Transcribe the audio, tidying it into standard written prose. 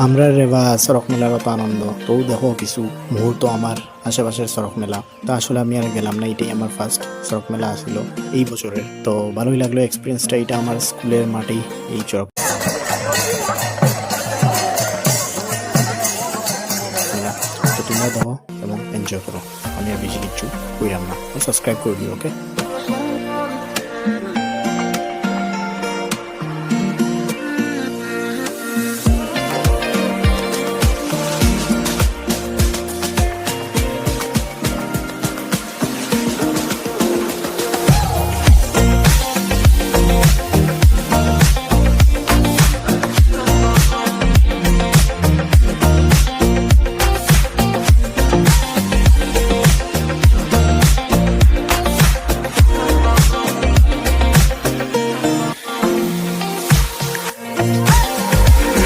আমরা রে বা চরক মেলার অত আনন্দ তো দেখো কিছু মুহূর্ত আমার আশেপাশের চরক মেলা। তো আসলে আমি আর গেলাম না, এটাই আমার ফার্স্ট চরক মেলা আসছিল এই বছরের। তো ভালোই লাগলো এক্সপিরিয়েন্সটা, এটা আমার স্কুলের মাঠেই এই চরক মেলা। তো তোমরা দেখো এবং এনজয় করো, আমি আর বেশি কিচ্ছু কইরাম না। সাবস্ক্রাইব করে দিও, ওকে।